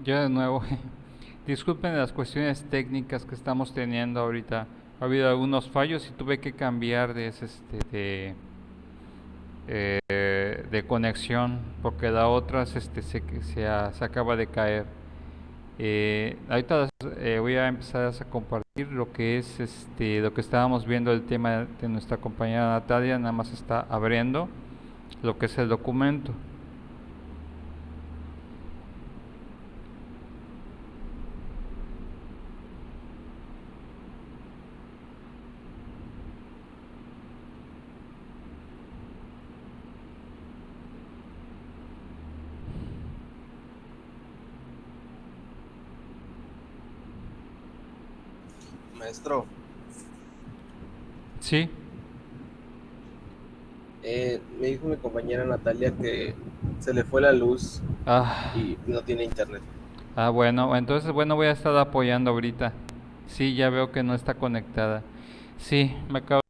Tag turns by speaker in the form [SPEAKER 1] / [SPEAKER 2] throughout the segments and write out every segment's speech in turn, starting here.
[SPEAKER 1] Yo de nuevo, disculpen las cuestiones técnicas que estamos teniendo ahorita. Ha habido algunos fallos y tuve que cambiar de conexión porque la otra se acaba de caer. Ahorita voy a empezar a compartir lo que es lo que estábamos viendo, el tema de nuestra compañera Natalia. Nada más está abriendo lo que es el documento.
[SPEAKER 2] Maestro,
[SPEAKER 1] Sí.
[SPEAKER 2] me dijo mi compañera Natalia que se le fue la luz
[SPEAKER 1] Ah,
[SPEAKER 2] y no tiene internet.
[SPEAKER 1] bueno, entonces bueno, voy a estar apoyando ahorita. Sí, ya veo que no está conectada. Sí, me acabo.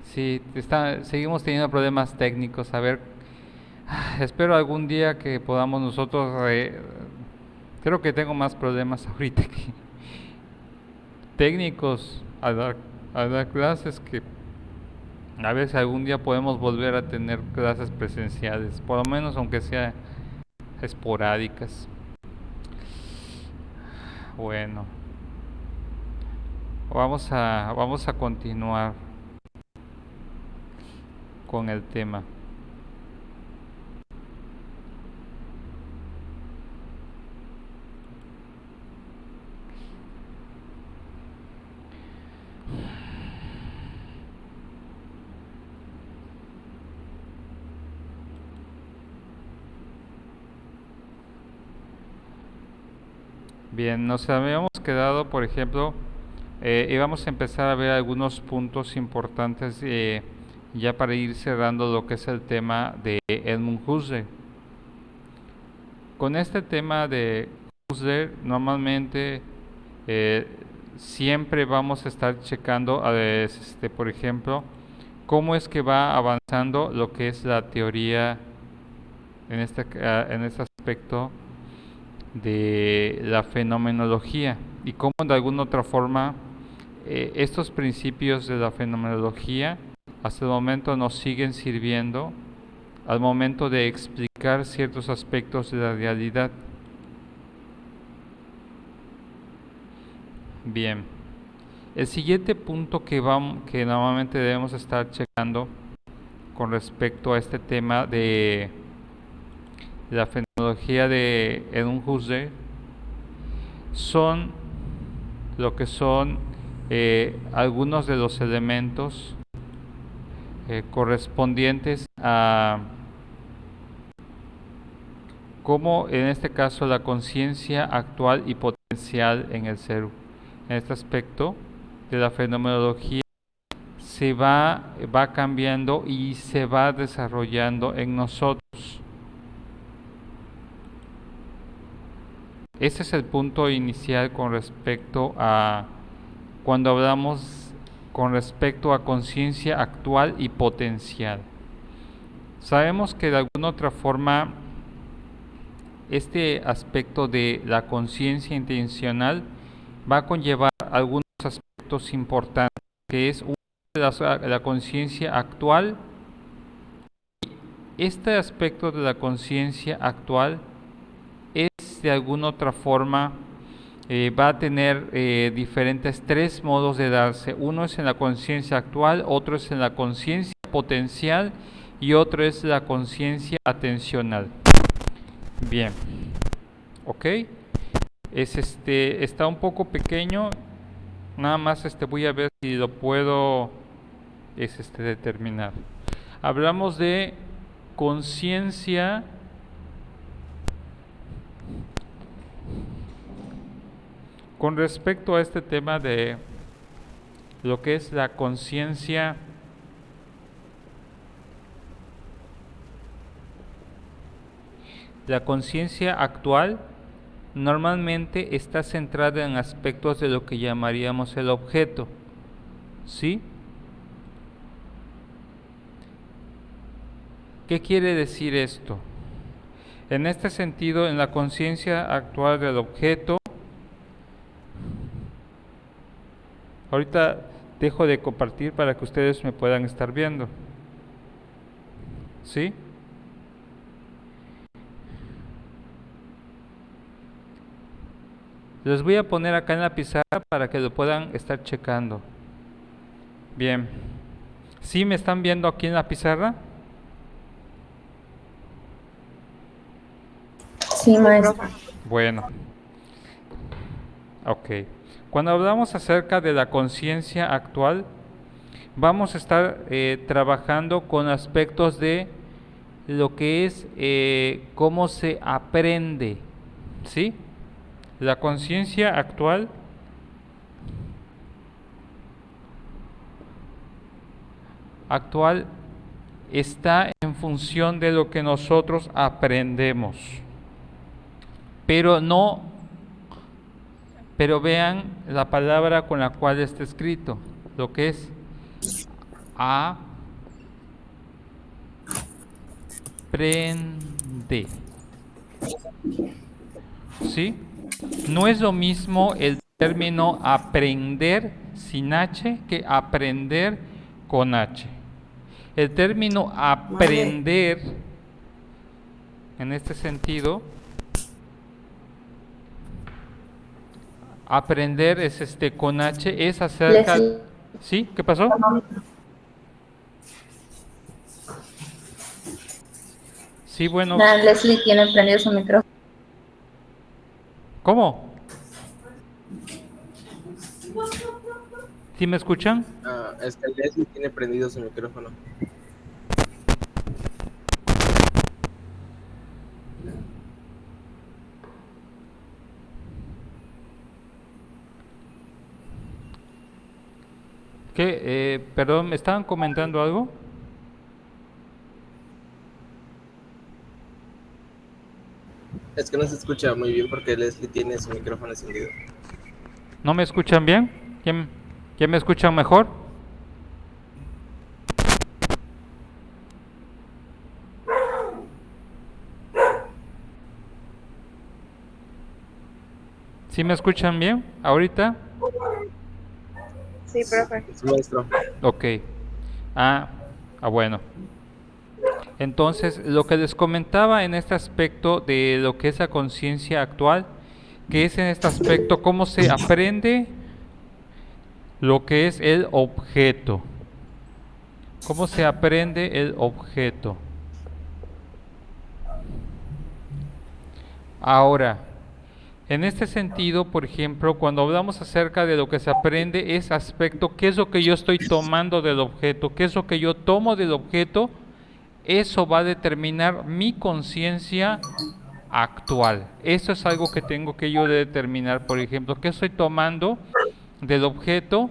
[SPEAKER 1] Sí, seguimos teniendo problemas técnicos. A ver, espero algún día que podamos nosotros. Creo que tengo más problemas ahorita que técnicos a dar clases, que a ver si algún día podemos volver a tener clases presenciales, por lo menos aunque sea esporádicas. Bueno, vamos a continuar con el tema. Bien, nos habíamos quedado, por ejemplo, íbamos a empezar a ver algunos puntos importantes, ya para ir cerrando lo que es el tema de Edmund Husserl. Con este tema de Husserl, normalmente eh, siempre vamos a estar checando, por ejemplo, cómo es que va avanzando lo que es la teoría en este aspecto de la fenomenología, y cómo de alguna otra forma estos principios de la fenomenología hasta el momento nos siguen sirviendo al momento de explicar ciertos aspectos de la realidad. Bien, el siguiente punto que normalmente debemos estar checando con respecto a este tema de la fenomenología de Edmund Husserl son lo que son algunos de los elementos correspondientes a cómo en este caso la conciencia actual y potencial en el ser. En este aspecto de la fenomenología va cambiando y se va desarrollando en nosotros. Ese es el punto inicial con respecto a cuando hablamos con respecto a conciencia actual y potencial. Sabemos que de alguna otra forma este aspecto de la conciencia intencional va a conllevar algunos aspectos importantes, que es uno de la conciencia actual. Este aspecto de la conciencia actual es de alguna otra forma va a tener diferentes tres modos de darse. Uno es en la conciencia actual, otro es en la conciencia potencial y otro es la conciencia atencional. Bien, ok. Está un poco pequeño. Nada más voy a ver si lo puedo determinar. Hablamos de conciencia con respecto a este tema de lo que es la conciencia actual. Normalmente está centrada en aspectos de lo que llamaríamos el objeto, ¿sí? ¿Qué quiere decir esto? En este sentido, en la conciencia actual del objeto, ahorita dejo de compartir para que ustedes me puedan estar viendo. ¿Sí? Les voy a poner acá en la pizarra para que lo puedan estar checando. Bien. ¿Sí me están viendo aquí en la pizarra?
[SPEAKER 3] Sí, maestro.
[SPEAKER 1] Bueno. Ok. Cuando hablamos acerca de la conciencia actual, vamos a estar trabajando con aspectos de lo que es cómo se aprende, ¿sí? La conciencia actual está en función de lo que nosotros aprendemos, pero vean la palabra con la cual está escrito, lo que es aprende, ¿sí? No es lo mismo el término aprender sin H que aprender con H. El término aprender, en este sentido, aprender es con H, es acerca...
[SPEAKER 3] Leslie.
[SPEAKER 1] ¿Sí? ¿Qué pasó? Sí, bueno.
[SPEAKER 3] Leslie tiene prendido su micrófono.
[SPEAKER 1] ¿Cómo? ¿Sí me escuchan?
[SPEAKER 2] Es que Leslie tiene prendido su micrófono.
[SPEAKER 1] ¿Qué? Perdón, ¿me estaban comentando algo?
[SPEAKER 2] Es que no se escucha muy bien porque Leslie tiene su micrófono encendido.
[SPEAKER 1] ¿No me escuchan bien? ¿Quién me escuchan mejor? ¿Sí me escuchan bien ahorita?
[SPEAKER 3] Sí, profe.
[SPEAKER 2] Sí, maestro.
[SPEAKER 1] Ok. Bueno. Entonces, lo que les comentaba en este aspecto de lo que es la conciencia actual, que es en este aspecto cómo se aprende lo que es el objeto. ¿Cómo se aprende el objeto? Ahora, en este sentido, por ejemplo, cuando hablamos acerca de lo que se aprende, es aspecto, ¿qué es lo que yo estoy tomando del objeto? ¿Qué es lo que yo tomo del objeto? Eso va a determinar mi conciencia actual. Eso es algo que tengo que yo determinar, por ejemplo, ¿qué estoy tomando del objeto?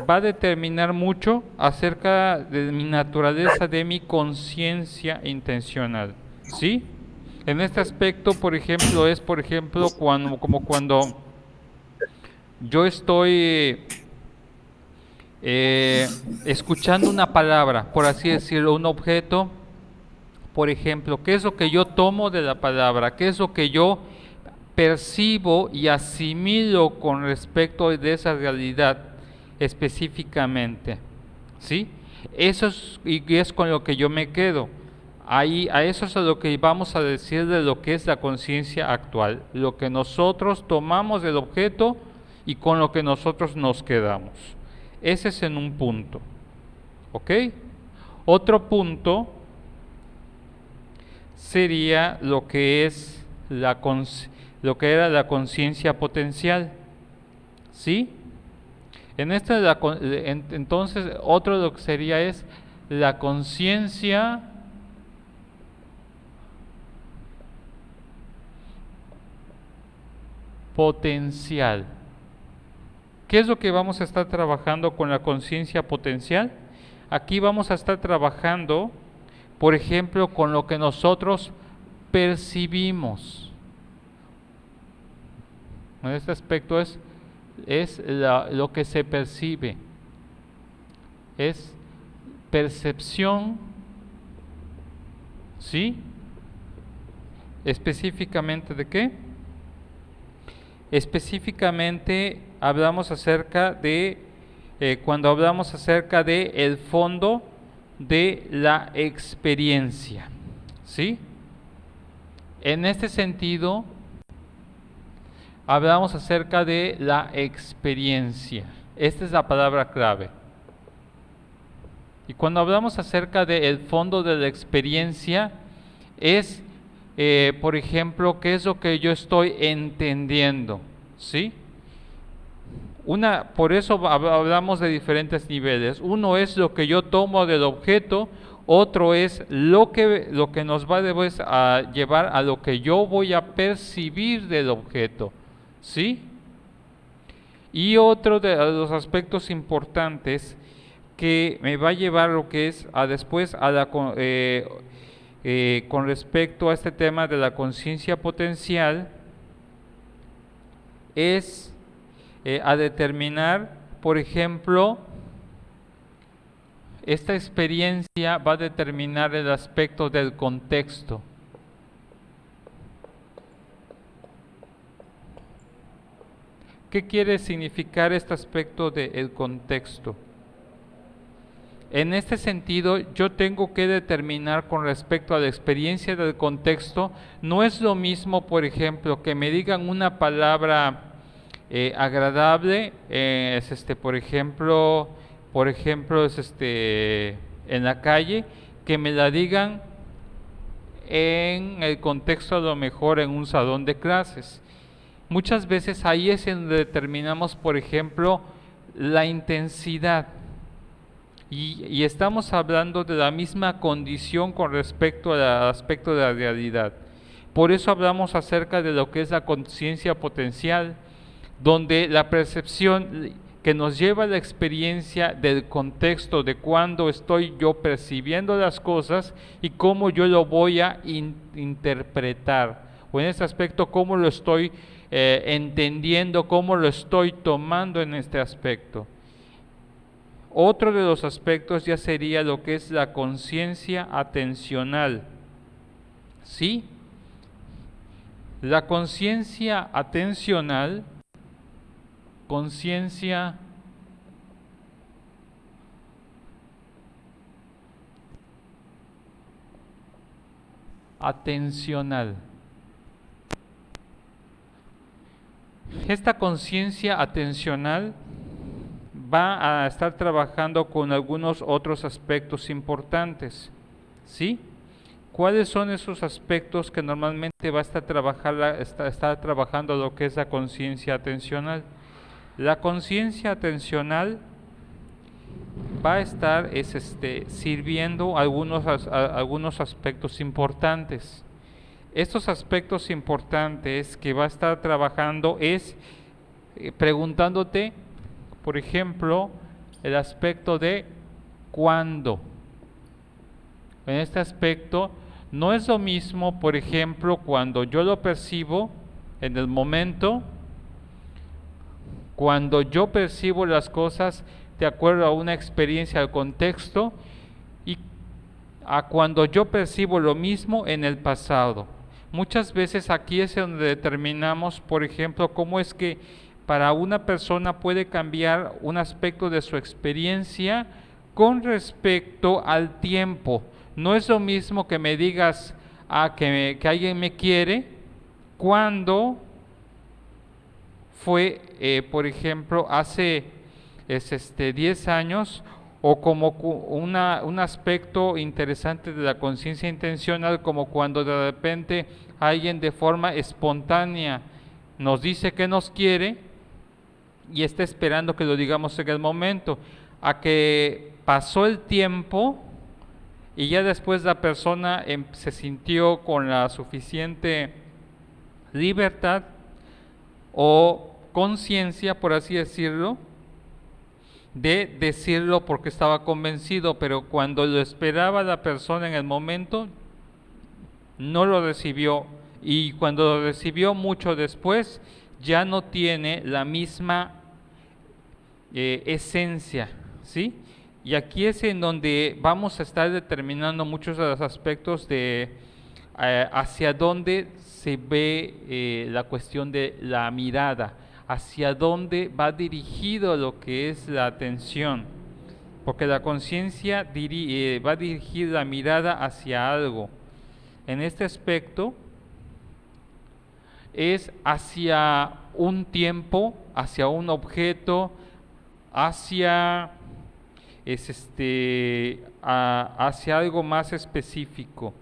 [SPEAKER 1] Va a determinar mucho acerca de mi naturaleza, de mi conciencia intencional, ¿sí? En este aspecto, por ejemplo, es como cuando yo estoy escuchando una palabra, por así decirlo, un objeto, por ejemplo, ¿qué es lo que yo tomo de la palabra? ¿Qué es lo que yo percibo y asimilo con respecto de esa realidad específicamente? ¿Sí? Eso es con lo que yo me quedo. Ahí, a eso es a lo que vamos a decir de lo que es la conciencia actual, lo que nosotros tomamos del objeto y con lo que nosotros nos quedamos. Ese es en un punto. ¿Ok? Otro punto sería lo que es lo que era la conciencia potencial. ¿Sí? Entonces, otro de lo que sería es la conciencia potencial. ¿Qué es lo que vamos a estar trabajando con la conciencia potencial? Aquí vamos a estar trabajando, por ejemplo, con lo que nosotros percibimos. En este aspecto es lo que se percibe, es percepción, ¿sí? ¿Específicamente de qué? Específicamente hablamos acerca de, cuando hablamos acerca de el fondo de la experiencia, ¿sí? En este sentido, hablamos acerca de la experiencia. Esta es la palabra clave. Y cuando hablamos acerca del fondo de la experiencia, es, por ejemplo, qué es lo que yo estoy entendiendo, ¿sí? Por eso hablamos de diferentes niveles. Uno es lo que yo tomo del objeto, otro es lo que nos va después a llevar a lo que yo voy a percibir del objeto, ¿sí? Y otro de los aspectos importantes que me va a llevar lo que es a después a la con respecto a este tema de la conciencia potencial es a determinar, por ejemplo, esta experiencia va a determinar el aspecto del contexto. ¿Qué quiere significar este aspecto del contexto? En este sentido, yo tengo que determinar con respecto a la experiencia del contexto, no es lo mismo, por ejemplo, que me digan una palabra agradable, por ejemplo, en la calle, que me la digan en el contexto a lo mejor en un salón de clases. Muchas veces ahí es donde determinamos, por ejemplo, la intensidad. Y estamos hablando de la misma condición con respecto al aspecto de la realidad. Por eso hablamos acerca de lo que es la conciencia potencial, donde la percepción que nos lleva a la experiencia del contexto de cuando estoy yo percibiendo las cosas y cómo yo lo voy a interpretar, o en este aspecto cómo lo estoy entendiendo, cómo lo estoy tomando en este aspecto. Otro de los aspectos ya sería lo que es la conciencia atencional, ¿sí? La conciencia atencional, conciencia atencional. Esta conciencia atencional va a estar trabajando con algunos otros aspectos importantes, ¿sí? ¿Cuáles son esos aspectos que normalmente va a estar trabajando lo que es la conciencia atencional? La conciencia atencional va a estar sirviendo algunos aspectos importantes. Estos aspectos importantes que va a estar trabajando es preguntándote, por ejemplo, el aspecto de cuándo. En este aspecto no es lo mismo, por ejemplo, cuando yo lo percibo en el momento, cuando yo percibo las cosas de acuerdo a una experiencia al contexto, y a cuando yo percibo lo mismo en el pasado. Muchas veces aquí es donde determinamos, por ejemplo, cómo es que para una persona puede cambiar un aspecto de su experiencia con respecto al tiempo. No es lo mismo que me digas que alguien me quiere cuando fue, por ejemplo, hace 10 años, o como un aspecto interesante de la conciencia intencional, como cuando de repente alguien de forma espontánea nos dice que nos quiere y está esperando que lo digamos en el momento, a que pasó el tiempo y ya después la persona se sintió con la suficiente libertad o conciencia, por así decirlo, de decirlo porque estaba convencido, pero cuando lo esperaba la persona en el momento, no lo recibió, y cuando lo recibió mucho después, ya no tiene la misma esencia, ¿sí? Y aquí es en donde vamos a estar determinando muchos de los aspectos de hacia dónde se ve la cuestión de la mirada, hacia dónde va dirigido lo que es la atención, porque la conciencia va a dirigir la mirada hacia algo. En este aspecto es hacia un tiempo, hacia un objeto, hacia hacia algo más específico.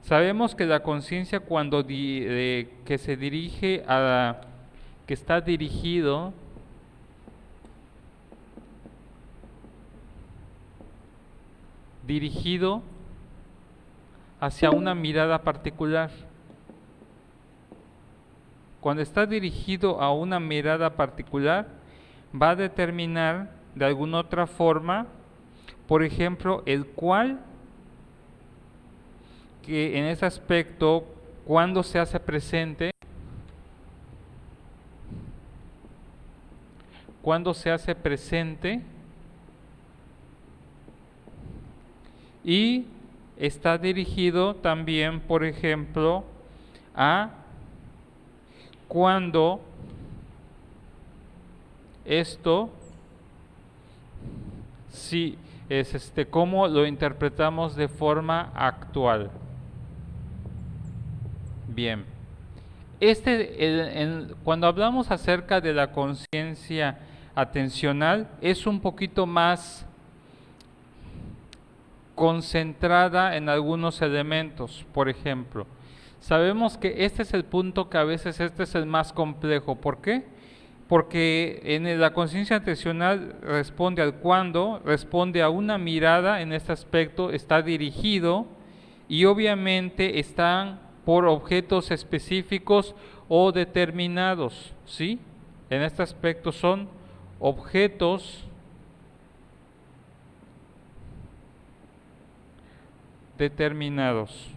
[SPEAKER 1] Sabemos que la conciencia cuando que se dirige que está dirigido hacia una mirada particular. Cuando está dirigido a una mirada particular, va a determinar de alguna otra forma, por ejemplo, el cual, que en ese aspecto, cuando se hace presente, y está dirigido también, por ejemplo, a cuando esto sí es cómo lo interpretamos de forma actual. Bien. Cuando hablamos acerca de la conciencia atencional, es un poquito más concentrada en algunos elementos. Por ejemplo, sabemos que este es el punto que a veces es el más complejo. ¿Por qué? Porque en la conciencia atencional responde al cuándo, responde a una mirada, en este aspecto está dirigido y obviamente están por objetos específicos o determinados, ¿sí? En este aspecto son objetos determinados.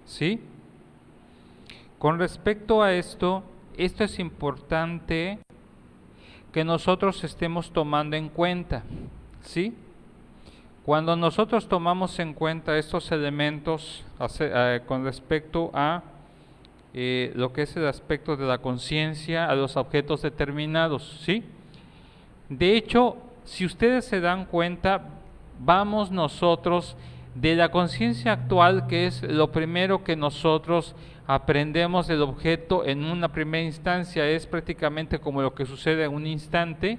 [SPEAKER 1] ¿Sí? Con respecto a esto es importante que nosotros estemos tomando en cuenta, ¿sí? Cuando nosotros tomamos en cuenta estos elementos con respecto a lo que es el aspecto de la conciencia, a los objetos determinados, ¿sí? De hecho, si ustedes se dan cuenta, vamos nosotros de la conciencia actual, que es lo primero que nosotros aprendemos del objeto en una primera instancia, es prácticamente como lo que sucede en un instante.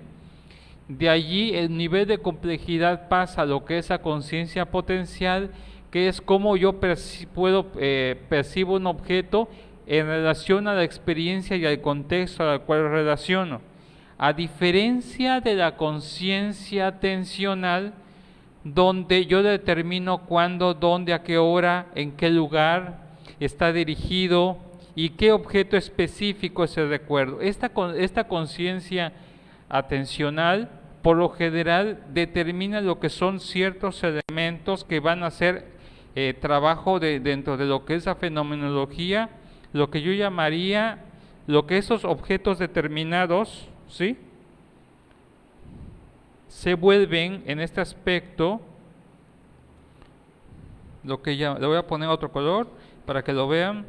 [SPEAKER 1] De allí el nivel de complejidad pasa a lo que es la conciencia potencial, que es cómo yo percibo un objeto en relación a la experiencia y al contexto al cual relaciono. A diferencia de la conciencia atencional, donde yo determino cuándo, dónde, a qué hora, en qué lugar está dirigido y qué objeto específico es el recuerdo. Esta conciencia atencional, por lo general, determina lo que son ciertos elementos que van a hacer trabajo dentro de lo que es la fenomenología, lo que yo llamaría, lo que esos objetos determinados, ¿sí?, se vuelven en este aspecto, le voy a poner otro color para que lo vean.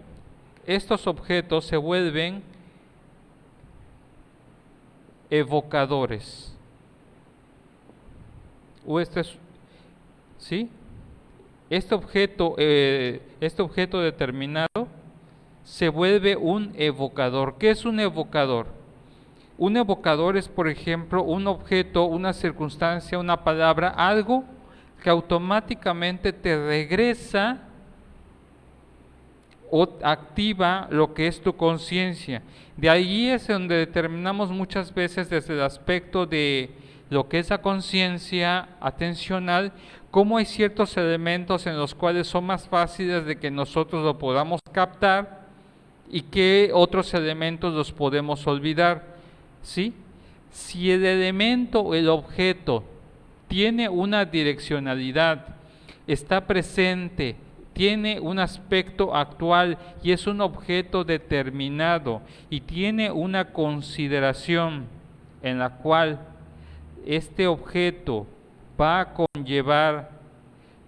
[SPEAKER 1] Estos objetos se vuelven evocadores. ¿Sí? Este objeto determinado se vuelve un evocador. ¿Qué es un evocador? Un evocador es, por ejemplo, un objeto, una circunstancia, una palabra, algo que automáticamente te regresa o activa lo que es tu conciencia. De ahí es donde determinamos muchas veces desde el aspecto de lo que es la conciencia atencional, cómo hay ciertos elementos en los cuales son más fáciles de que nosotros lo podamos captar y qué otros elementos los podemos olvidar. ¿Sí? Si el elemento o el objeto tiene una direccionalidad, está presente, tiene un aspecto actual y es un objeto determinado y tiene una consideración en la cual este objeto va a conllevar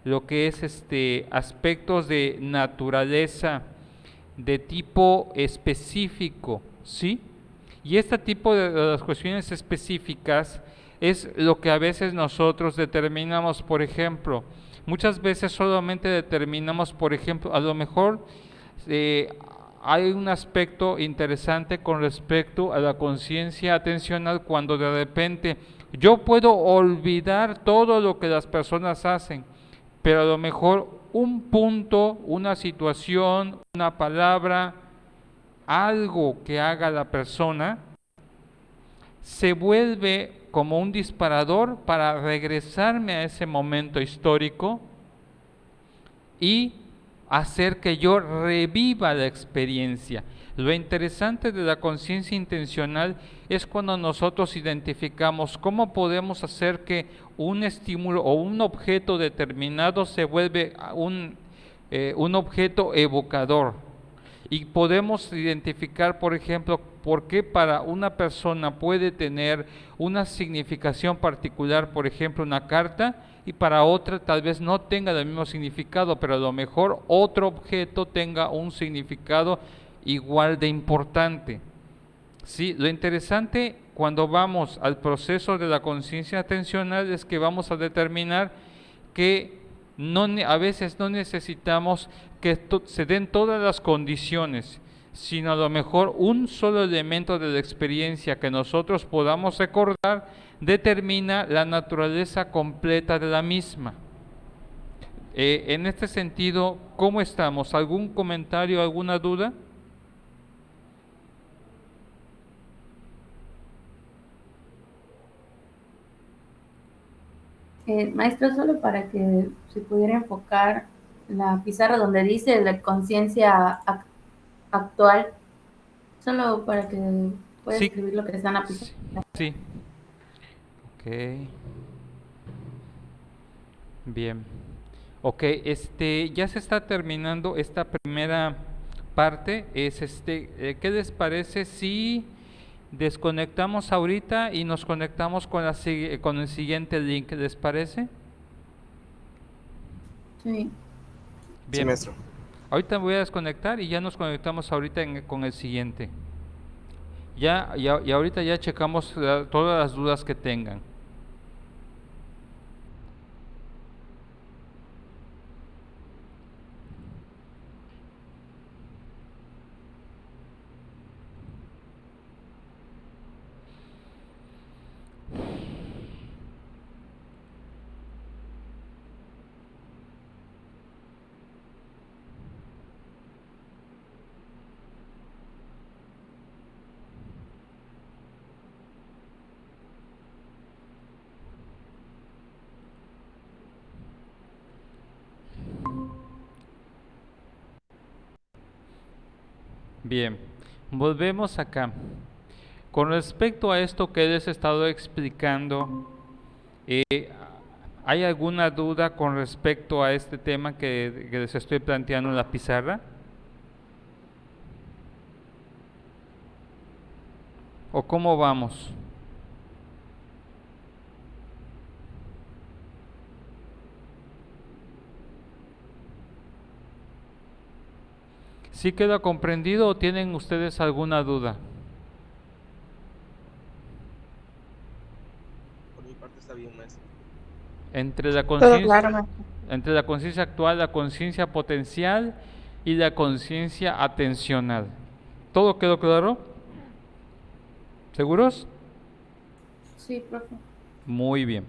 [SPEAKER 1] lo que es aspectos de naturaleza de tipo específico, ¿sí? Y este tipo de las cuestiones específicas es lo que a veces nosotros determinamos. Por ejemplo, muchas veces solamente determinamos, por ejemplo, a lo mejor hay un aspecto interesante con respecto a la conciencia atencional, cuando de repente yo puedo olvidar todo lo que las personas hacen, pero a lo mejor un punto, una situación, una palabra, algo que haga la persona, se vuelve como un disparador para regresarme a ese momento histórico y hacer que yo reviva la experiencia. Lo interesante de la conciencia intencional es cuando nosotros identificamos cómo podemos hacer que un estímulo o un objeto determinado se vuelve un objeto evocador. Y podemos identificar, por ejemplo, por qué para una persona puede tener una significación particular, por ejemplo, una carta, y para otra tal vez no tenga el mismo significado, pero a lo mejor otro objeto tenga un significado igual de importante. Sí, lo interesante cuando vamos al proceso de la conciencia atencional es que vamos a determinar que a veces no necesitamos que se den todas las condiciones, sino a lo mejor un solo elemento de la experiencia que nosotros podamos recordar determina la naturaleza completa de la misma. En este sentido, ¿cómo estamos? ¿Algún comentario, alguna duda?
[SPEAKER 3] Maestro, solo para que se pudiera enfocar la pizarra donde dice la conciencia actual, solo para que pueda
[SPEAKER 1] Sí,
[SPEAKER 3] escribir lo que está en la pizarra.
[SPEAKER 1] sí. Ok. Bien. Ok, ya se está terminando esta primera parte. ¿Qué les parece si desconectamos ahorita y nos conectamos con el siguiente link? ¿Les parece?
[SPEAKER 3] Sí.
[SPEAKER 2] Sí,
[SPEAKER 1] Bien.
[SPEAKER 2] maestro.
[SPEAKER 1] Ahorita voy a desconectar y ya nos conectamos ahorita con el siguiente. Y ahorita ya checamos todas las dudas que tengan. Bien, volvemos acá. Con respecto a esto que les he estado explicando, ¿hay alguna duda con respecto a este tema que les estoy planteando en la pizarra? ¿O cómo vamos? ¿Sí queda comprendido o tienen ustedes alguna duda?
[SPEAKER 2] Por mi parte está bien, maestro.
[SPEAKER 1] Entre la
[SPEAKER 3] Todo claro, maestro.
[SPEAKER 1] entre la conciencia actual, la conciencia potencial y la conciencia atencional. ¿Todo quedó claro? ¿Seguros?
[SPEAKER 3] Sí, profe.
[SPEAKER 1] Muy bien.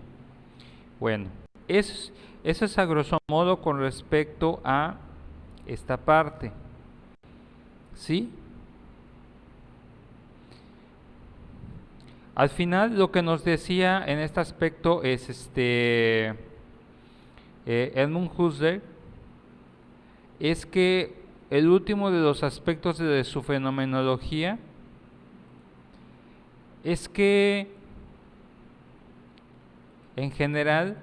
[SPEAKER 1] Bueno, eso es a grosso modo con respecto a esta parte. ¿Sí? Al final lo que nos decía en este aspecto es Edmund Husserl, es que el último de los aspectos de su fenomenología es que en general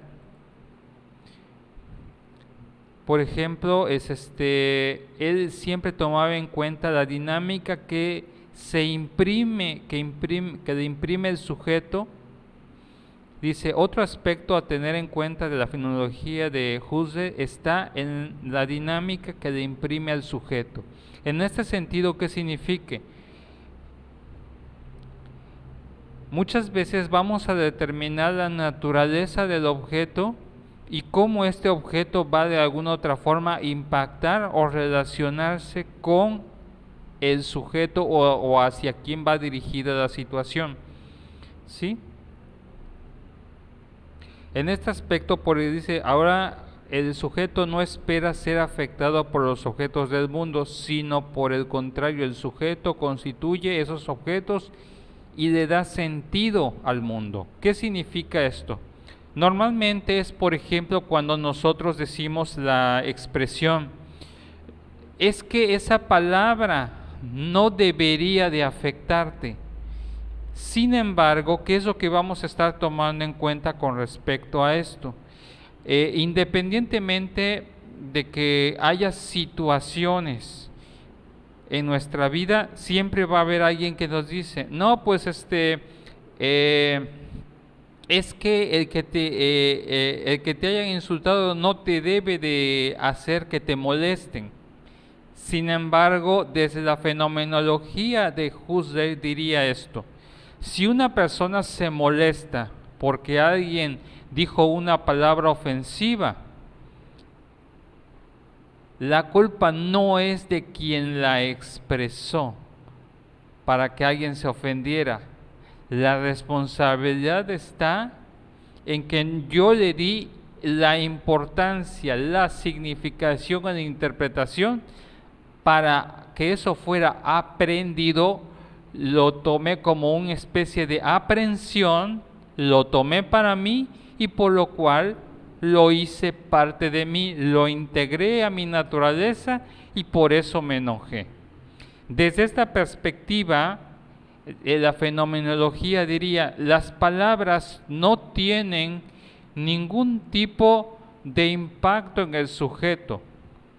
[SPEAKER 1] por ejemplo, él siempre tomaba en cuenta la dinámica que le imprime el sujeto. Dice, otro aspecto a tener en cuenta de la fenomenología de Husserl está en la dinámica que le imprime al sujeto. En este sentido, ¿qué significa? Muchas veces vamos a determinar la naturaleza del objeto y cómo este objeto va de alguna otra forma a impactar o relacionarse con el sujeto o hacia quién va dirigida la situación. ¿Sí? En este aspecto, por ahí dice, ahora el sujeto no espera ser afectado por los objetos del mundo, sino por el contrario, el sujeto constituye esos objetos y le da sentido al mundo. ¿Qué significa esto? Normalmente es, por ejemplo, cuando nosotros decimos la expresión, es que esa palabra no debería de afectarte. Sin embargo, ¿qué es lo que vamos a estar tomando en cuenta con respecto a esto? Independientemente de que haya situaciones en nuestra vida, siempre va a haber alguien que nos dice, no, pues es que el que te hayan insultado no te debe de hacer que te molesten. Sin embargo, desde la fenomenología de Husserl diría esto: si una persona se molesta porque alguien dijo una palabra ofensiva, la culpa no es de quien la expresó para que alguien se ofendiera. La responsabilidad está en que yo le di la importancia, la significación y la interpretación para que eso fuera aprendido. Lo tomé como una especie de aprehensión, lo tomé para mí y por lo cual lo hice parte de mí, lo integré a mi naturaleza y por eso me enojé. Desde esta perspectiva, la fenomenología diría, las palabras no tienen ningún tipo de impacto en el sujeto.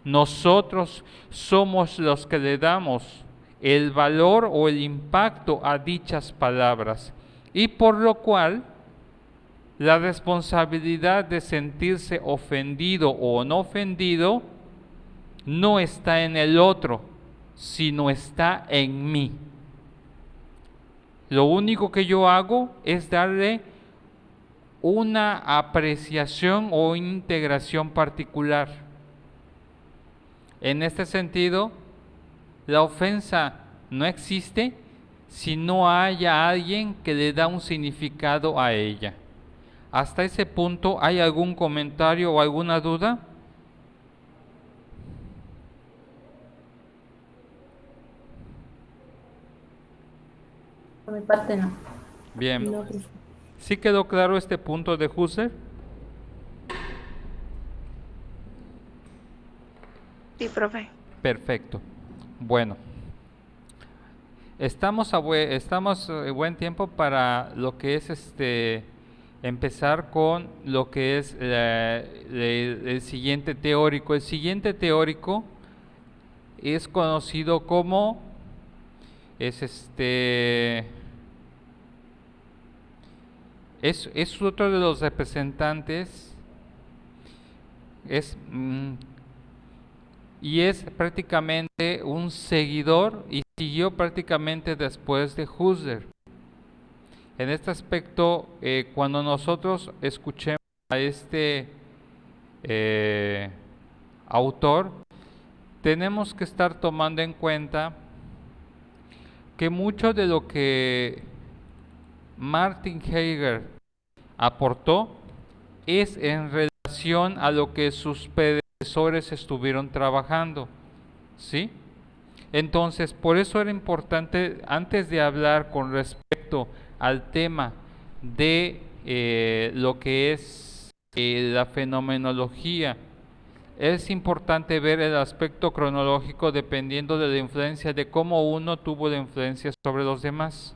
[SPEAKER 1] Nosotros somos los que le damos el valor o el impacto a dichas palabras y por lo cual la responsabilidad de sentirse ofendido o no ofendido no está en el otro, sino está en mí. Lo único que yo hago es darle una apreciación o integración particular. En este sentido, la ofensa no existe si no haya alguien que le da un significado a ella. Hasta ese punto, ¿hay algún comentario o alguna duda?
[SPEAKER 3] Por mi parte no.
[SPEAKER 1] Bien.
[SPEAKER 3] No, profe.
[SPEAKER 1] ¿Sí quedó claro este punto de Husserl?
[SPEAKER 4] Sí, profe.
[SPEAKER 1] Perfecto. Bueno, estamos buen tiempo para lo que es empezar con lo que es el siguiente teórico. El siguiente teórico es conocido como es otro de los representantes, y es prácticamente un seguidor y siguió prácticamente después de Husserl. En este aspecto, cuando nosotros escuchemos a autor, tenemos que estar tomando en cuenta que mucho de lo que Martin Heidegger aportó es en relación a lo que sus predecesores estuvieron trabajando, ¿sí? Entonces, por eso era importante, antes de hablar con respecto al tema de lo que es la fenomenología, es importante ver el aspecto cronológico dependiendo de la influencia, de cómo uno tuvo la influencia sobre los demás.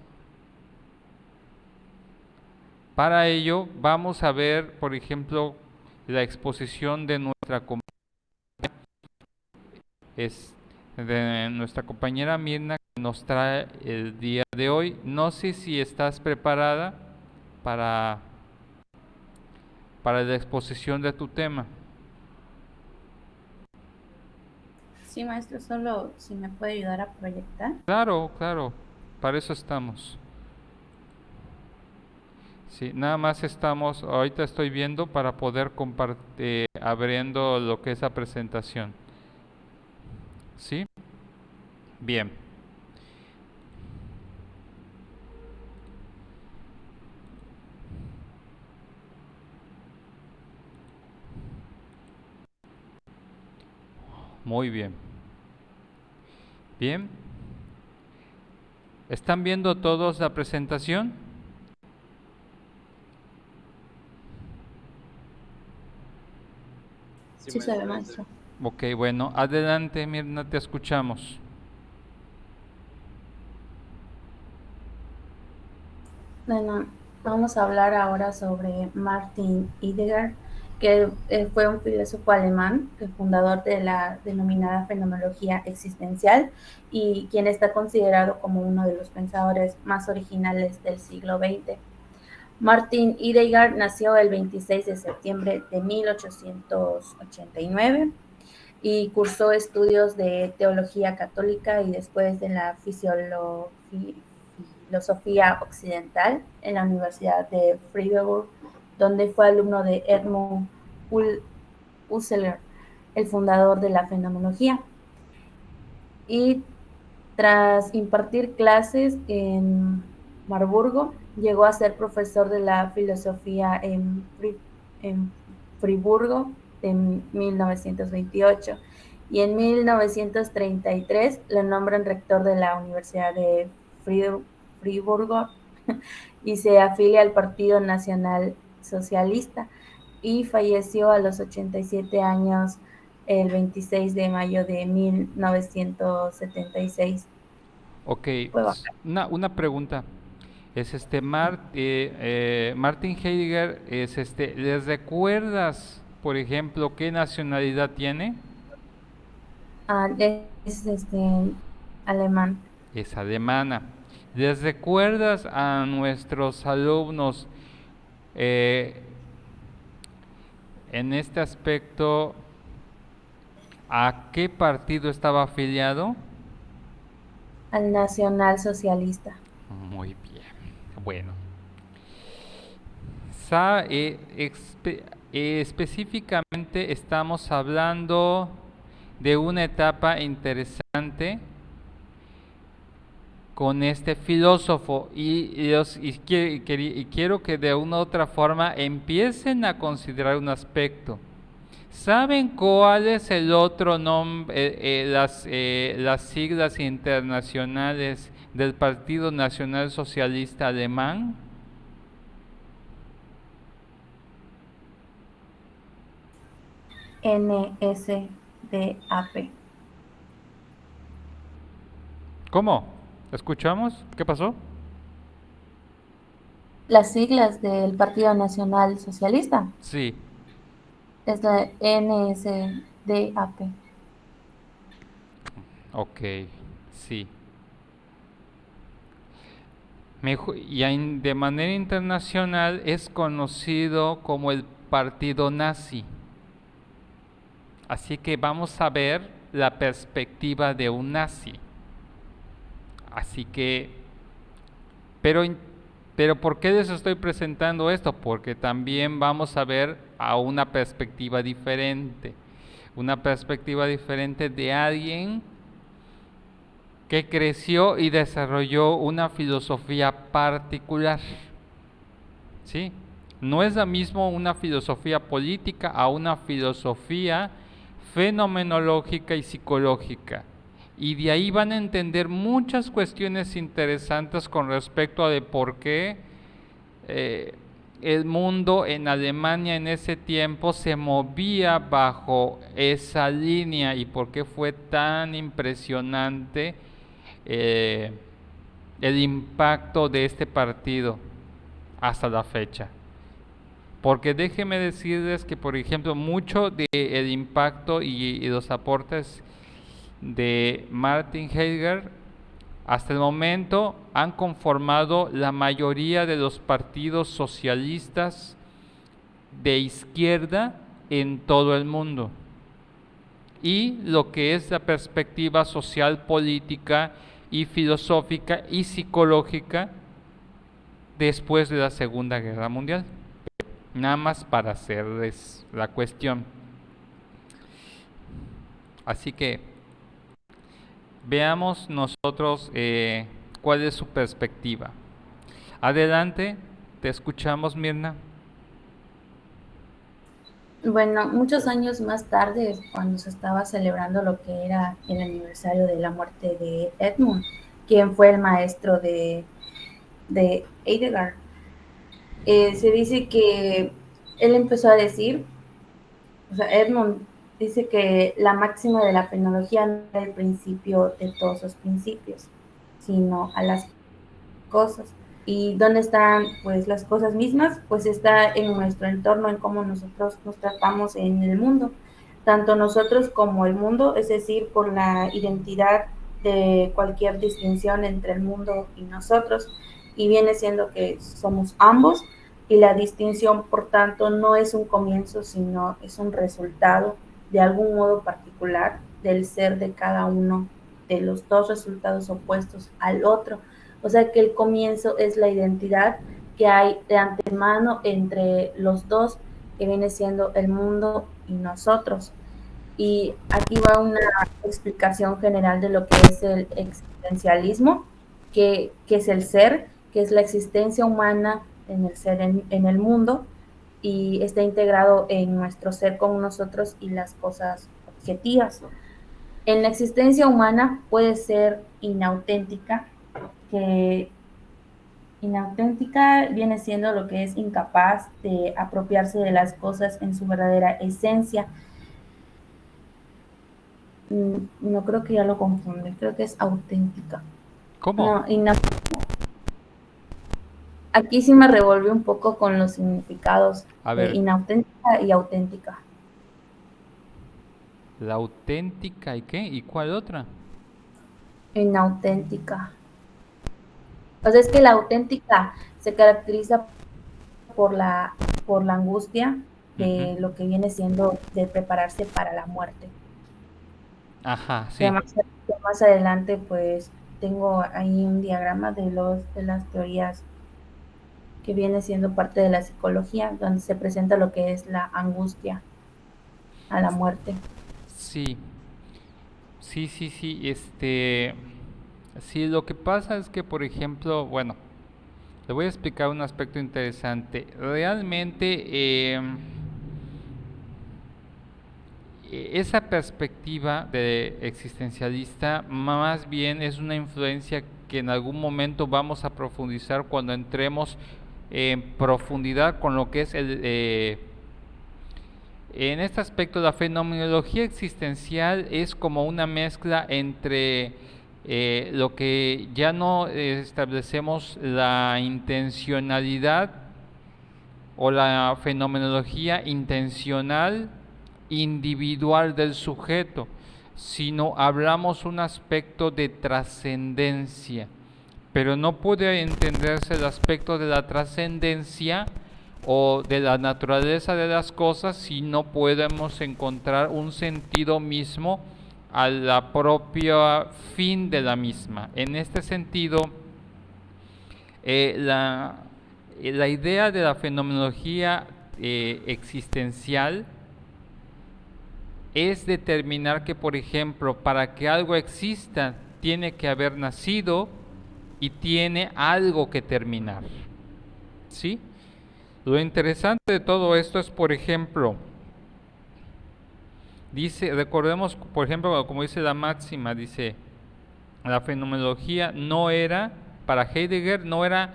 [SPEAKER 1] Para ello vamos a ver, por ejemplo, la exposición de nuestra compañera es de nuestra compañera Mirna, que nos trae el día de hoy. No sé si estás preparada para, para la exposición de tu tema.
[SPEAKER 3] Sí, maestro, solo si me puede ayudar a proyectar.
[SPEAKER 1] Claro, claro, para eso estamos. Sí, nada más estamos, ahorita estoy viendo para poder compartir, abriendo lo que es la presentación. ¿Sí? Bien. Muy bien. Bien. ¿Están viendo todos la presentación?
[SPEAKER 3] Sí, sabe, maestro.
[SPEAKER 1] Ok, bueno, adelante Mirna, te escuchamos.
[SPEAKER 3] Bueno, vamos a hablar ahora sobre Martin Heidegger, que fue un filósofo alemán, el fundador de la denominada fenomenología existencial y quien está considerado como uno de los pensadores más originales del siglo XX. Martin Heidegger nació el 26 de septiembre de 1889 y cursó estudios de teología católica y después de la filosofía occidental en la Universidad de Freiburg, donde fue alumno de Edmund Husserl, el fundador de la fenomenología. Y tras impartir clases en Marburgo, llegó a ser profesor de la filosofía en Friburgo de 1928 y en 1933 lo nombran rector de la Universidad de Friburgo y se afilia al Partido Nacional Socialista y falleció a los 87 años el 26 de mayo de 1976.
[SPEAKER 1] Ok,
[SPEAKER 3] Fue bacán.
[SPEAKER 1] una pregunta. Es Martin Heidegger, ¿les recuerdas, por ejemplo, qué nacionalidad tiene?
[SPEAKER 3] Es alemán.
[SPEAKER 1] Es alemana. ¿Les recuerdas a nuestros alumnos eh, en este aspecto a qué partido estaba afiliado?
[SPEAKER 3] Al Nacional Socialista.
[SPEAKER 1] Muy bien. Bueno, específicamente estamos hablando de una etapa interesante con este filósofo y quiero que de una u otra forma empiecen a considerar un aspecto. ¿Saben cuál es el otro nombre, las siglas internacionales del Partido Nacional Socialista Alemán?
[SPEAKER 3] NSDAP.
[SPEAKER 1] ¿Cómo? ¿Escuchamos? ¿Qué pasó?
[SPEAKER 3] Las siglas del Partido Nacional Socialista
[SPEAKER 1] Sí,
[SPEAKER 3] es la NSDAP.
[SPEAKER 1] ok, sí. De manera internacional es conocido como el Partido Nazi. Así que vamos a ver la perspectiva de un nazi. Así que, pero, pero ¿por qué les estoy presentando esto? Porque también vamos a ver a una perspectiva diferente. Una perspectiva diferente de alguien que creció y desarrolló una filosofía particular. ¿Sí? No es lo mismo una filosofía política a una filosofía fenomenológica y psicológica. Y de ahí van a entender muchas cuestiones interesantes con respecto a de por qué el mundo en Alemania en ese tiempo se movía bajo esa línea y por qué fue tan impresionante eh, el impacto de este partido hasta la fecha. Porque déjenme decirles que, por ejemplo, mucho del impacto y los aportes de Martin Heidegger, hasta el momento han conformado la mayoría de los partidos socialistas de izquierda en todo el mundo. Y lo que es la perspectiva social, política y filosófica y psicológica después de la Segunda Guerra Mundial. Nada más para hacerles la cuestión. Así que veamos nosotros cuál es su perspectiva. Adelante, te escuchamos, Mirna.
[SPEAKER 3] Bueno, muchos años más tarde, cuando se estaba celebrando lo que era el aniversario de la muerte de Edmund, quien fue el maestro de Heidegger, se dice que él empezó a decir, o sea, Edmund dice que la máxima de la fenomenología no es el principio de todos los principios, sino a las cosas. ¿Y dónde están pues las cosas mismas? Pues está en nuestro entorno, en cómo nosotros nos tratamos en el mundo, tanto nosotros como el mundo, es decir, por la identidad de cualquier distinción entre el mundo y nosotros, y viene siendo que somos ambos, y la distinción, por tanto, no es un comienzo, sino es un resultado de algún modo particular del ser de cada uno de los dos resultados opuestos al otro. O sea que el comienzo es la identidad que hay de antemano entre los dos, que viene siendo el mundo y nosotros. Y aquí va una explicación general de lo que es el existencialismo, que es el ser, que es la existencia humana en el ser, en el mundo, y está integrado en nuestro ser con nosotros y las cosas objetivas. En la existencia humana puede ser inauténtica, que inauténtica viene siendo lo que es incapaz de apropiarse de las cosas en su verdadera esencia. No creo que ya lo confunde, creo que es auténtica.
[SPEAKER 1] ¿Cómo?
[SPEAKER 3] No, aquí sí me revolvió un poco con los significados de inauténtica y auténtica.
[SPEAKER 1] ¿La auténtica y qué? ¿Y cuál otra?
[SPEAKER 3] Inauténtica. O sea, es que la auténtica se caracteriza por la angustia de lo que viene siendo de prepararse para la muerte.
[SPEAKER 1] Ajá, sí.
[SPEAKER 3] Más adelante, pues, tengo ahí un diagrama de las teorías que viene siendo parte de la psicología, donde se presenta lo que es la angustia a la muerte.
[SPEAKER 1] Sí. Sí. Sí, lo que pasa es que, por ejemplo, bueno, le voy a explicar un aspecto interesante. Realmente, esa perspectiva de existencialista más bien es una influencia que en algún momento vamos a profundizar cuando entremos en profundidad con lo que es en este aspecto. La fenomenología existencial es como una mezcla entre lo que ya no establecemos la intencionalidad o la fenomenología intencional individual del sujeto, sino hablamos un aspecto de trascendencia, pero no puede entenderse el aspecto de la trascendencia o de la naturaleza de las cosas si no podemos encontrar un sentido mismo a la propia fin de la misma. En este sentido, la idea de la fenomenología existencial es determinar que, por ejemplo, para que algo exista, tiene que haber nacido y tiene algo que terminar. ¿Sí? Lo interesante de todo esto es, por ejemplo, recordemos, por ejemplo, como dice la máxima, dice, la fenomenología no era, para Heidegger, no era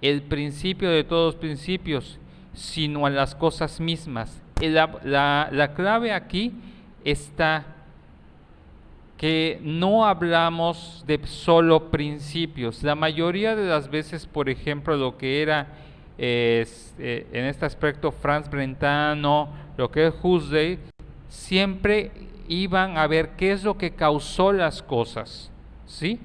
[SPEAKER 1] el principio de todos los principios, sino a las cosas mismas. La clave aquí está que no hablamos de solo principios. La mayoría de las veces, por ejemplo, lo que era en este aspecto Franz Brentano, lo que es Husserl, siempre iban a ver qué es lo que causó las cosas, ¿sí?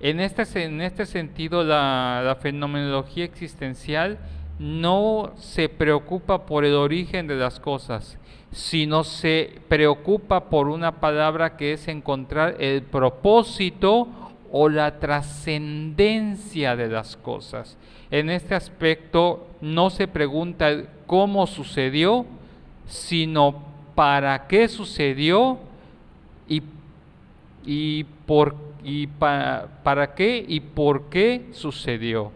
[SPEAKER 1] En este sentido, la fenomenología existencial no se preocupa por el origen de las cosas, sino se preocupa por una palabra que es encontrar el propósito o la trascendencia de las cosas. En este aspecto no se pregunta cómo sucedió, sino para qué sucedió y, para qué y por qué sucedió,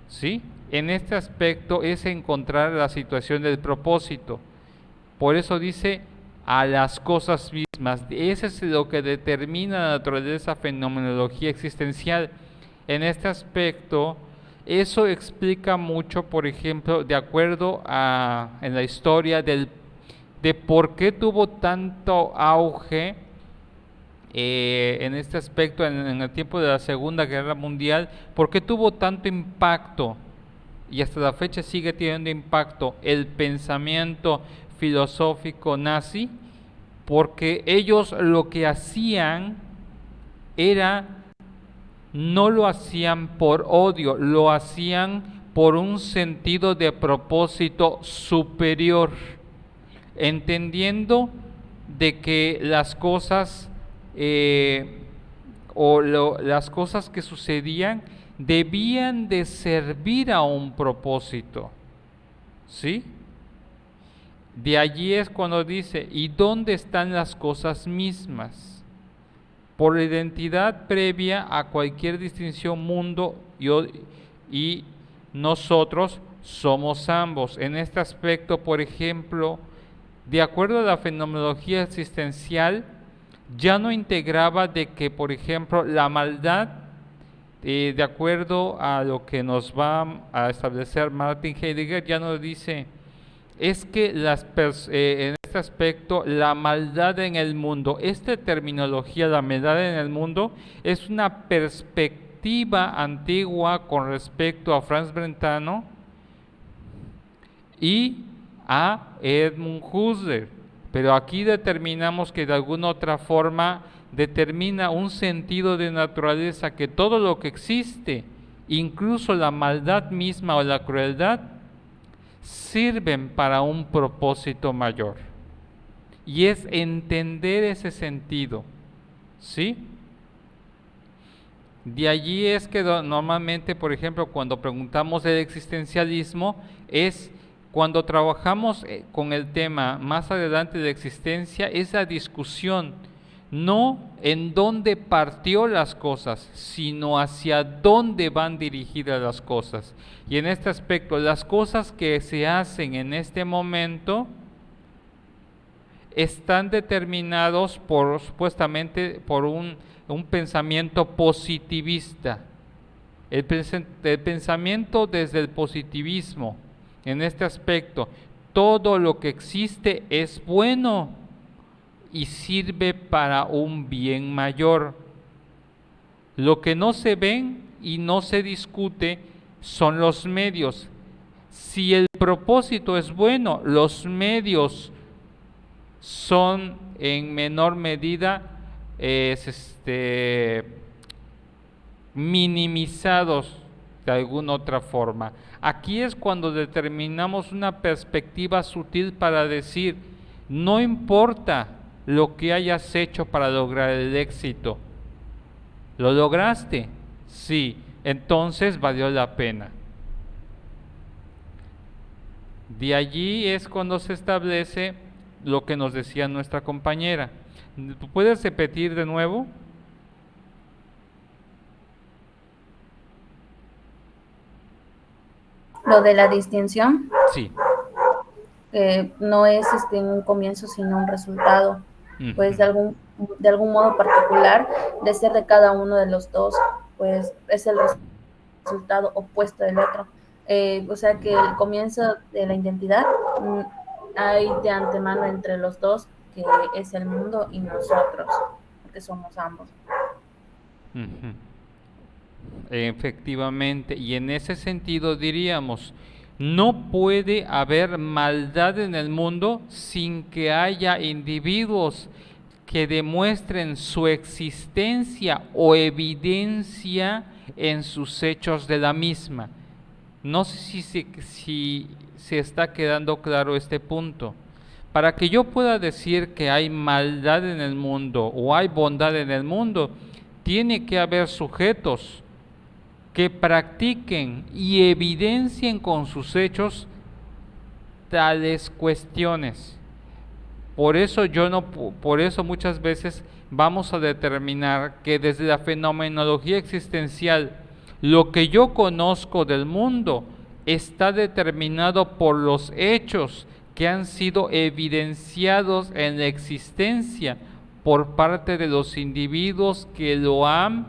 [SPEAKER 1] ¿sí? En este aspecto es encontrar la situación del propósito. Por eso dice a las cosas mismas. Ese es lo que determina la naturaleza fenomenología existencial. En este aspecto, eso explica mucho, por ejemplo, de acuerdo en la historia de por qué tuvo tanto auge en este aspecto en el tiempo de la Segunda Guerra Mundial, por qué tuvo tanto impacto y hasta la fecha sigue teniendo impacto el pensamiento filosófico nazi, porque ellos lo que hacían era, no lo hacían por odio, lo hacían por un sentido de propósito superior, entendiendo de que las cosas las cosas que sucedían debían de servir a un propósito, ¿sí? De allí es cuando dice, ¿y dónde están las cosas mismas? Por la identidad previa a cualquier distinción mundo y nosotros somos ambos. En este aspecto, por ejemplo, de acuerdo a la fenomenología existencial, ya no integraba de que, por ejemplo, la maldad, de acuerdo a lo que nos va a establecer Martin Heidegger, ya nos dice, es que en este aspecto, la maldad en el mundo, esta terminología, la maldad en el mundo, es una perspectiva antigua con respecto a Franz Brentano y a Edmund Husserl, pero aquí determinamos que de alguna otra forma determina un sentido de naturaleza, que todo lo que existe, incluso la maldad misma o la crueldad, sirven para un propósito mayor. Y es entender ese sentido, ¿sí? De allí es que normalmente, por ejemplo, cuando preguntamos del existencialismo, es cuando trabajamos con el tema más adelante de existencia, esa discusión, no en dónde partió las cosas, sino hacia dónde van dirigidas las cosas. Y en este aspecto, las cosas que se hacen en este momento están determinados supuestamente por un pensamiento positivista. El pensamiento desde el positivismo, en este aspecto, todo lo que existe es bueno y sirve para un bien mayor. Lo que no se ven y no se discute son los medios. Si el propósito es bueno, los medios son en menor medida minimizados de alguna otra forma. Aquí es cuando determinamos una perspectiva sutil para decir, no importa lo que hayas hecho para lograr el éxito. ¿Lo lograste? Sí, entonces valió la pena. De allí es cuando se establece lo que nos decía nuestra compañera. ¿Puedes repetir de nuevo?
[SPEAKER 3] Lo de la distinción,
[SPEAKER 1] Sí.
[SPEAKER 3] no es un comienzo, sino un resultado, pues
[SPEAKER 1] Uh-huh.
[SPEAKER 3] de algún modo particular, de ser de cada uno de los dos, pues es el resultado opuesto del otro. O sea que el comienzo de la identidad hay de antemano entre los dos, que es el mundo y nosotros, porque somos ambos.
[SPEAKER 1] Uh-huh. Efectivamente, y en ese sentido diríamos, No puede haber maldad en el mundo sin que haya individuos que demuestren su existencia o evidencia en sus hechos de la misma. No sé si se está quedando claro este punto. Para que yo pueda decir que hay maldad en el mundo o hay bondad en el mundo, tiene que haber sujetos que practiquen y evidencien con sus hechos tales cuestiones. Por eso muchas veces vamos a determinar que desde la fenomenología existencial lo que yo conozco del mundo está determinado por los hechos que han sido evidenciados en la existencia por parte de los individuos que lo han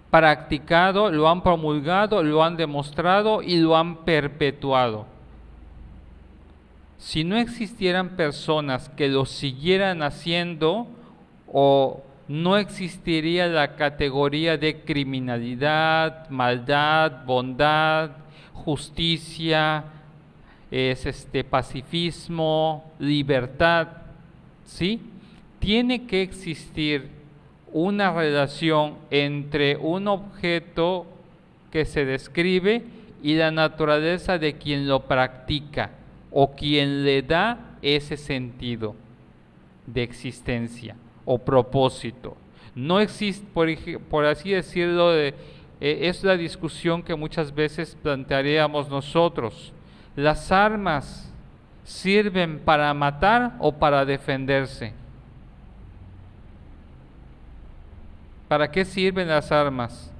[SPEAKER 1] practicado, lo han promulgado, lo han demostrado y lo han perpetuado. Si no existieran personas que lo siguieran haciendo, o no existiría la categoría de criminalidad, maldad, bondad, justicia, pacifismo, libertad, ¿sí? Tiene que existir una relación entre un objeto que se describe y la naturaleza de quien lo practica o quien le da ese sentido de existencia o propósito. No existe, por así decirlo, es la discusión que muchas veces plantearíamos nosotros. ¿Las armas sirven para matar o para defenderse? ¿Para qué sirven las armas?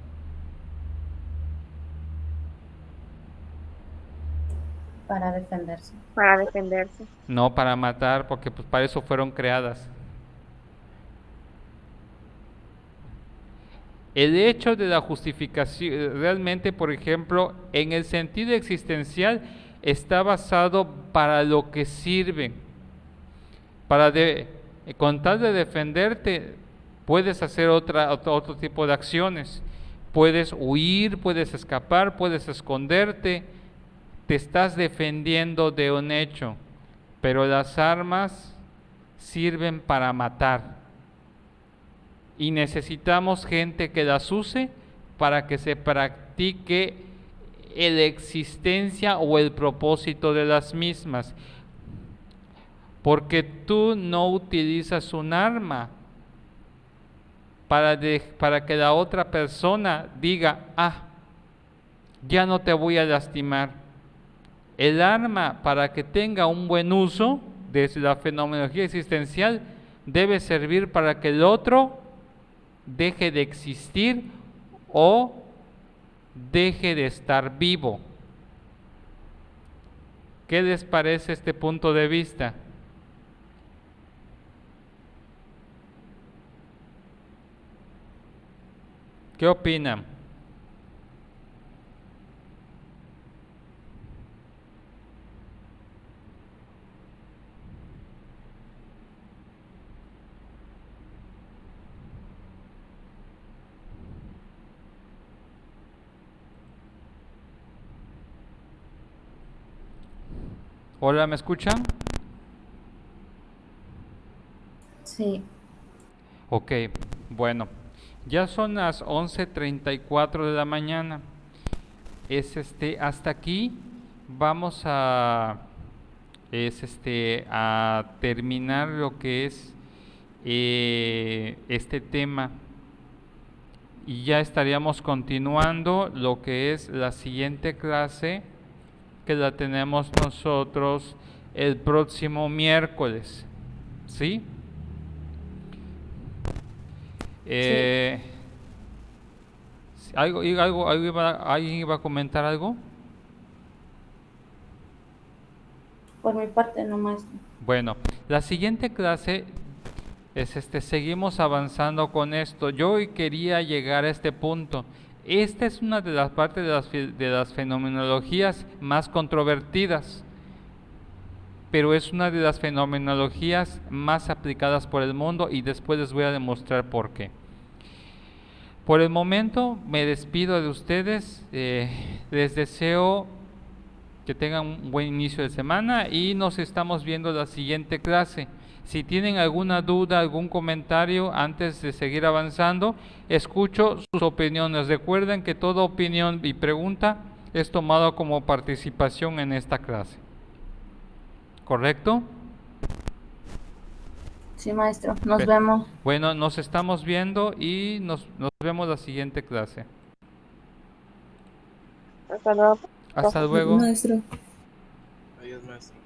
[SPEAKER 3] Para defenderse.
[SPEAKER 4] Para defenderse.
[SPEAKER 1] No para matar, porque pues para eso fueron creadas. El hecho de la justificación, realmente, por ejemplo, en el sentido existencial, está basado para lo que sirven. Con tal de defenderte, puedes hacer otro tipo de acciones. Puedes huir, puedes escapar, puedes esconderte. Te estás defendiendo de un hecho, pero las armas sirven para matar. Y necesitamos gente que las use para que se practique la existencia o el propósito de las mismas. Porque tú no utilizas un arma para que la otra persona diga, ya no te voy a lastimar. El arma, para que tenga un buen uso desde la fenomenología existencial, debe servir para que el otro deje de existir o deje de estar vivo. ¿Qué les parece este punto de vista? ¿Qué opinan? Hola, ¿me escuchan?
[SPEAKER 3] Sí.
[SPEAKER 1] Ok, bueno, ya son las 11:34 de la mañana. Hasta aquí vamos a terminar lo que es este tema, y ya estaríamos continuando lo que es la siguiente clase, que la tenemos nosotros el próximo miércoles, ¿sí? ¿Alguien iba a comentar algo?
[SPEAKER 3] Por mi parte, no, maestro.
[SPEAKER 1] Bueno, la siguiente clase es seguimos avanzando con esto. Yo hoy quería llegar a este punto. Esta es una de las partes de las fenomenologías más controvertidas, pero es una de las fenomenologías más aplicadas por el mundo, y después les voy a demostrar por qué. Por el momento me despido de ustedes. Les deseo que tengan un buen inicio de semana y nos estamos viendo la siguiente clase. Si tienen alguna duda, algún comentario antes de seguir avanzando, escucho sus opiniones. Recuerden que toda opinión y pregunta es tomada como participación en esta clase. ¿Correcto?
[SPEAKER 3] Sí, maestro. Nos
[SPEAKER 1] Pe-
[SPEAKER 3] vemos.
[SPEAKER 1] Bueno, nos estamos viendo y nos vemos la siguiente clase.
[SPEAKER 4] Hasta luego.
[SPEAKER 1] Hasta luego.
[SPEAKER 3] Maestro.
[SPEAKER 2] Adiós, maestro.